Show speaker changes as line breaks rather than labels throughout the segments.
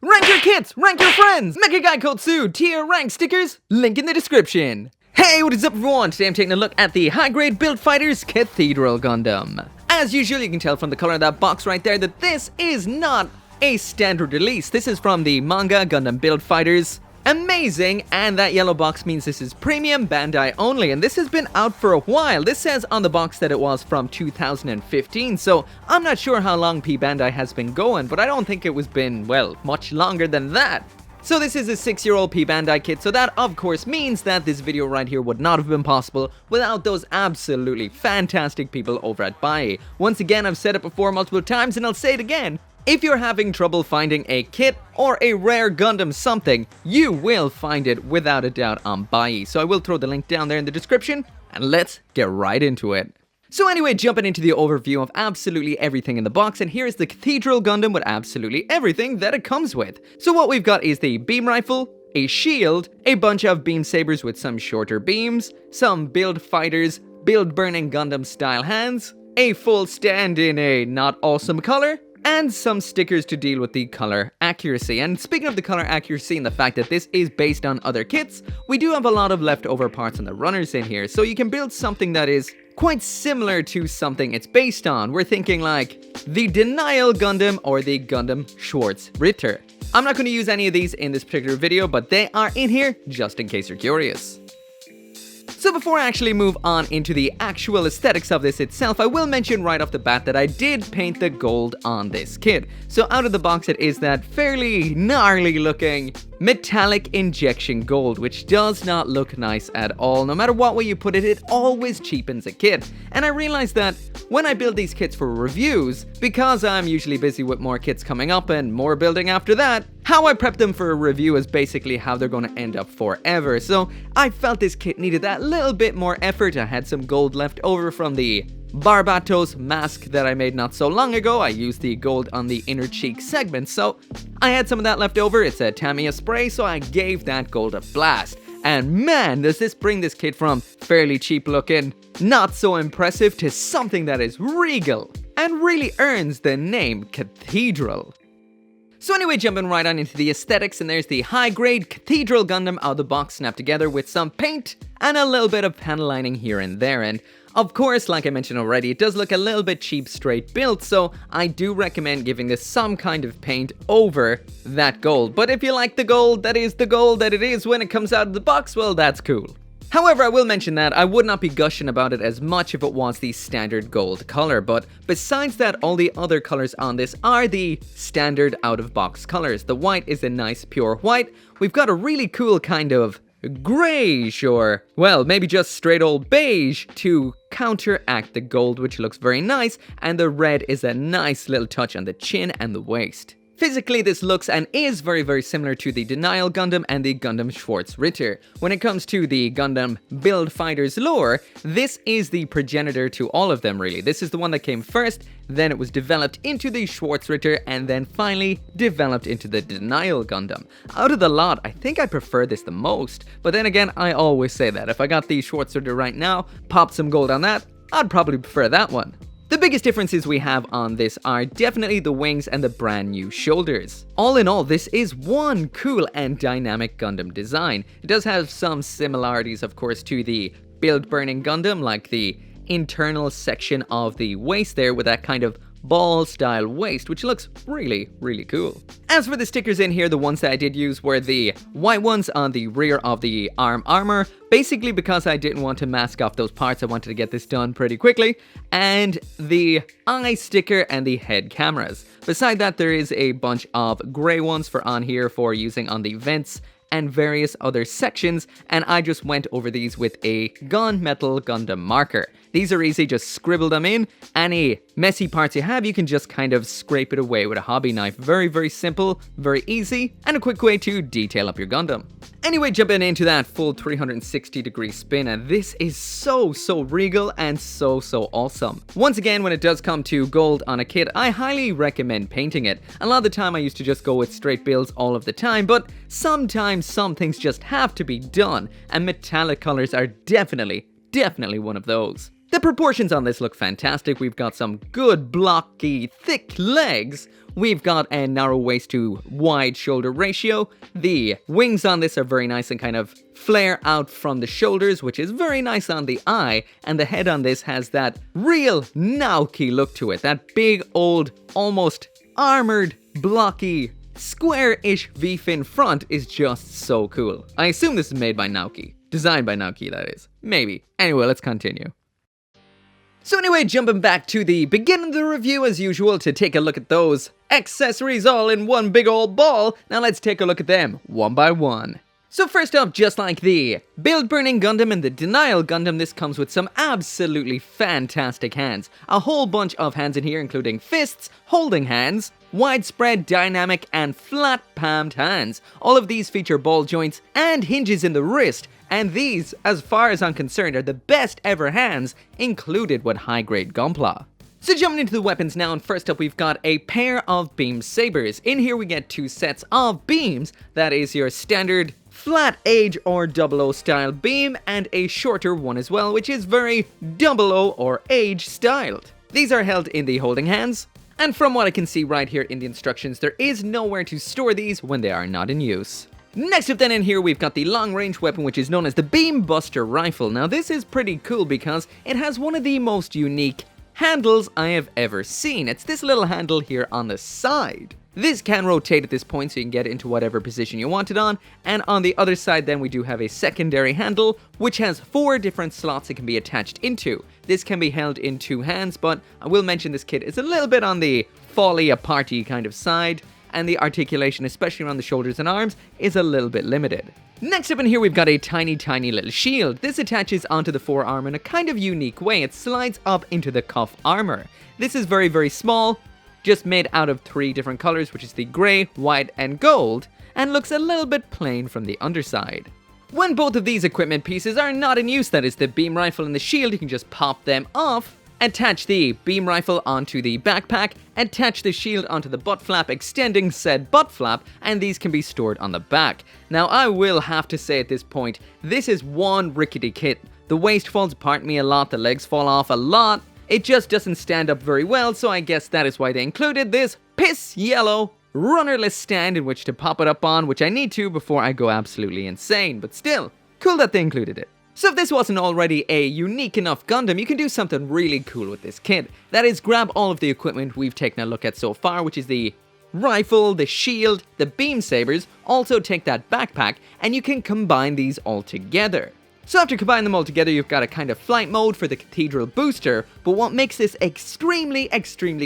Rank your kits, rank your friends, Mecha Gaikotsu, tier rank stickers, link in the description. Hey, what is up everyone? Today I'm taking a look at the high-grade Build Fighters Cathedral Gundam. As usual, you can tell from the color of that box right there that this is not a standard release. This is from the manga Gundam Build Fighters Amazing, and that yellow box means this is premium Bandai only, and this has been out for a while. This says on the box that it was from 2015, so I'm not sure how long P-Bandai has been going, but I don't think it was been, well, much longer than that. So this is a 6-year-old P-Bandai kit, so that of course means that this video right here would not have been possible without those absolutely fantastic people over at BUYEE. Once again, I've said it before multiple times and I'll say it again. If you're having trouble finding a kit or a rare Gundam something, you will find it without a doubt on BUYEE. So I will throw the link down there in the description, and let's get right into it. So anyway, jumping into the overview of absolutely everything in the box, and here's the Cathedral Gundam with absolutely everything that it comes with. So what we've got is the beam rifle, a shield, a bunch of beam sabers with some shorter beams, some build fighters, build burning Gundam style hands, a full stand in a not awesome color, and some stickers to deal with the color accuracy. And speaking of the color accuracy and the fact that this is based on other kits, we do have a lot of leftover parts on the runners in here, so you can build something that is quite similar to something it's based on. We're thinking like the Denial Gundam or the Gundam Schwartz Ritter. I'm not going to use any of these in this particular video, but they are in here just in case you're curious. So before I actually move on into the actual aesthetics of this itself, I will mention right off the bat that I did paint the gold on this kit. So out of the box it is that fairly gnarly looking metallic injection gold, which does not look nice at all. No matter what way you put it, it always cheapens a kit. And I realized that when I build these kits for reviews, because I'm usually busy with more kits coming up and more building after that, how I prep them for a review is basically how they're going to end up forever. So I felt this kit needed that little bit more effort. I had some gold left over from the Barbatos mask that I made not so long ago. I used the gold on the inner cheek segment, so I had some of that left over. It's a Tamiya spray, so I gave that gold a blast. And man, does this bring this kit from fairly cheap looking, not so impressive, to something that is regal and really earns the name Cathedral. So anyway, jumping right on into the aesthetics, and there's the high-grade Cathedral Gundam out of the box snapped together with some paint and a little bit of panel lining here and there. And of course, like I mentioned already, it does look a little bit cheap straight built, so I do recommend giving this some kind of paint over that gold. But if you like the gold that is the gold that it is when it comes out of the box, well, that's cool. However, I will mention that I would not be gushing about it as much if it was the standard gold color, but besides that, all the other colors on this are the standard out-of-box colors. The white is a nice pure white. We've got a really cool kind of grayish, or, well, maybe just straight old beige to counteract the gold, which looks very nice, and the red is a nice little touch on the chin and the waist. Physically, this looks and is very, very similar to the Denial Gundam and the Gundam Schwartz Ritter. When it comes to the Gundam Build Fighters lore, this is the progenitor to all of them, really. This is the one that came first, then it was developed into the Schwartz Ritter, and then finally developed into the Denial Gundam. Out of the lot, I think I prefer this the most, but then again, I always say that. If I got the Schwartz Ritter right now, pop some gold on that, I'd probably prefer that one. The biggest differences we have on this are definitely the wings and the brand new shoulders. All in all, this is one cool and dynamic Gundam design. It does have some similarities, of course, to the build burning Gundam, like the internal section of the waist there with that kind of ball style waist, which looks really, really cool. As for the stickers in here, the ones that I did use were the white ones on the rear of the arm armor, basically because I didn't want to mask off those parts. I wanted to get this done pretty quickly, and the eye sticker and the head cameras. Beside that, there is a bunch of gray ones for on here for using on the vents and various other sections, and I just went over these with a gunmetal Gundam marker. These are easy, just scribble them in. Any messy parts you have, you can just kind of scrape it away with a hobby knife. Very, very simple, very easy, and a quick way to detail up your Gundam. Anyway, jumping into that full 360-degree spin, and this is so regal and so awesome. Once again, when it does come to gold on a kit, I highly recommend painting it. A lot of the time I used to just go with straight builds all of the time, but sometimes some things just have to be done, and metallic colors are definitely one of those. The proportions on this look fantastic. We've got some good blocky, thick legs. We've got a narrow waist to wide shoulder ratio. The wings on this are very nice and kind of flare out from the shoulders, which is very nice on the eye. And the head on this has that real Naoki look to it. That big old, almost armored, blocky, square-ish V-fin front is just so cool. I assume this is made by Naoki. Designed by Naoki, that is. Maybe. Anyway, let's continue. So anyway, jumping back to the beginning of the review as usual to take a look at those accessories all in one big old ball. Now let's take a look at them one by one. So first up, just like the Build Burning Gundam and the Denial Gundam, this comes with some absolutely fantastic hands. A whole bunch of hands in here, including fists, holding hands, widespread, dynamic, and flat palmed hands. All of these feature ball joints and hinges in the wrist, and these, as far as I'm concerned, are the best ever hands included with high-grade gunpla. So jumping into the weapons now, and first up we've got a pair of beam sabers. In here we get two sets of beams. That is your standard flat Age or 00 style beam, and a shorter one as well, which is very 00 or Age styled. These are held in the holding hands, and from what I can see right here in the instructions, there is nowhere to store these when they are not in use. Next up then in here we've got the long range weapon, which is known as the Beam Buster Rifle. Now this is pretty cool because it has one of the most unique handles I have ever seen. It's this little handle here on the side. This can rotate at this point so you can get it into whatever position you want it on, and on the other side then we do have a secondary handle which has 4 different slots it can be attached into. This can be held in 2 hands, but I will mention this kit is a little bit on the folly aparty kind of side, and the articulation, especially around the shoulders and arms, is a little bit limited. Next up in here we've got a tiny little shield. This attaches onto the forearm in a kind of unique way. It slides up into the cuff armor. This is very small, just made out of 3 different colors, which is the grey, white, and gold, and looks a little bit plain from the underside. When both of these equipment pieces are not in use, that is the beam rifle and the shield, you can just pop them off, attach the beam rifle onto the backpack, attach the shield onto the butt flap, extending said butt flap, and these can be stored on the back. Now I will have to say at this point, this is one rickety kit. The waist falls apart me a lot, the legs fall off a lot. It just doesn't stand up very well, so I guess that is why they included this piss yellow runnerless stand in which to pop it up on, which I need to before I go absolutely insane, but still, cool that they included it. So if this wasn't already a unique enough Gundam, you can do something really cool with this kit. That is, grab all of the equipment we've taken a look at so far, which is the rifle, the shield, the beam sabers, also take that backpack, and you can combine these all together. So after combining them all together, you've got a kind of flight mode for the Cathedral booster, but what makes this extremely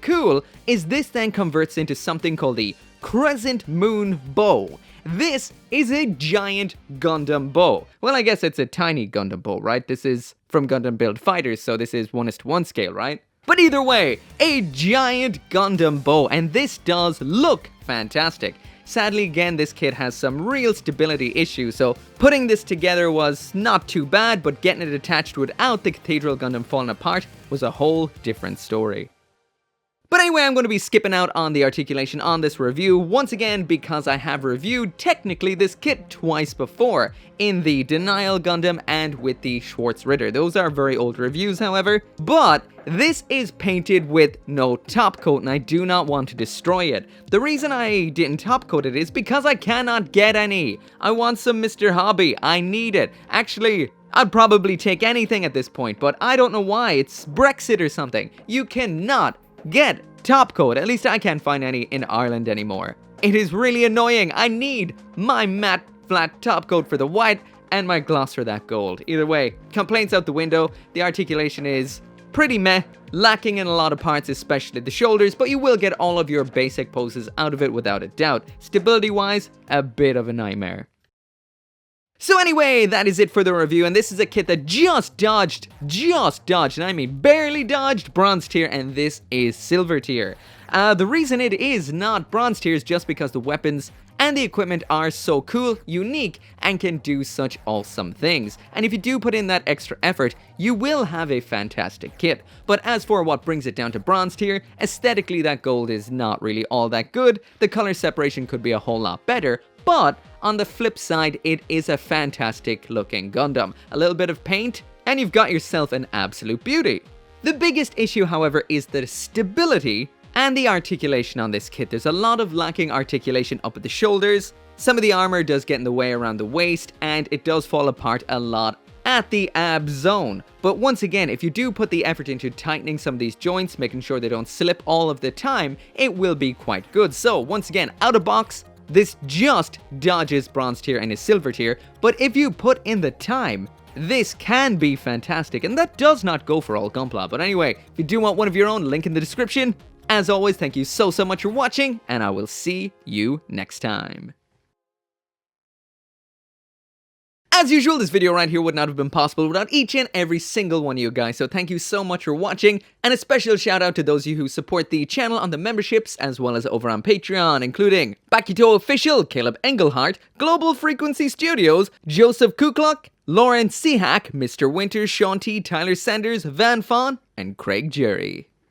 cool is this then converts into something called the Crescent Moon Bow. This is a giant Gundam bow. Well, I guess it's a tiny Gundam bow, right? This is from Gundam Build Fighters, so this is 1:1 scale, right? But either way, a giant Gundam bow, and this does look fantastic. Sadly, again, this kit has some real stability issues, so putting this together was not too bad, but getting it attached without the Cathedral Gundam falling apart was a whole different story. But anyway, I'm going to be skipping out on the articulation on this review once again because I have reviewed technically this kit twice before, in the Denial Gundam and with the Schwartz Ritter. Those are very old reviews, however, but this is painted with no top coat and I do not want to destroy it. The reason I didn't top coat it is because I cannot get any. I want some Mr. Hobby. I need it. Actually, I'd probably take anything at this point, but I don't know why. It's Brexit or something. You cannot get top coat. At least I can't find any in Ireland anymore. It is really annoying. I need my matte flat top coat for the white and my gloss for that gold. Either way, complaints out the window. The articulation is pretty meh, lacking in a lot of parts, especially the shoulders, but you will get all of your basic poses out of it without a doubt. Stability wise, a bit of a nightmare. So anyway, that is it for the review, and this is a kit that just dodged, and I mean barely dodged bronze tier, and this is silver tier. The reason it is not bronze tier is just because the weapons and the equipment are so cool, unique, and can do such awesome things. And if you do put in that extra effort, you will have a fantastic kit. But as for what brings it down to bronze tier, aesthetically that gold is not really all that good. The color separation could be a whole lot better, but on the flip side, it is a fantastic looking Gundam. A little bit of paint and you've got yourself an absolute beauty. The biggest issue, however, is the stability and the articulation on this kit. There's a lot of lacking articulation up at the shoulders, some of the armor does get in the way around the waist, and it does fall apart a lot at the ab zone. But once again, if you do put the effort into tightening some of these joints, making sure they don't slip all of the time, it will be quite good. So once again, out of box, this just dodges bronze tier and is silver tier, but if you put in the time, this can be fantastic, and that does not go for all gunpla. But anyway, if you do want one of your own, link in the description. As always, thank you so much for watching, and I will see you next time. As usual, this video right here would not have been possible without each and every single one of you guys, so thank you so much for watching, and a special shout out to those of you who support the channel on the memberships as well as over on Patreon, including Bakito Official, Caleb Engelhart, Global Frequency Studios, Joseph Kukluk, Lauren Seahack, Mr. Winters, Sean T, Tyler Sanders, Van Fawn, and Craig Jerry.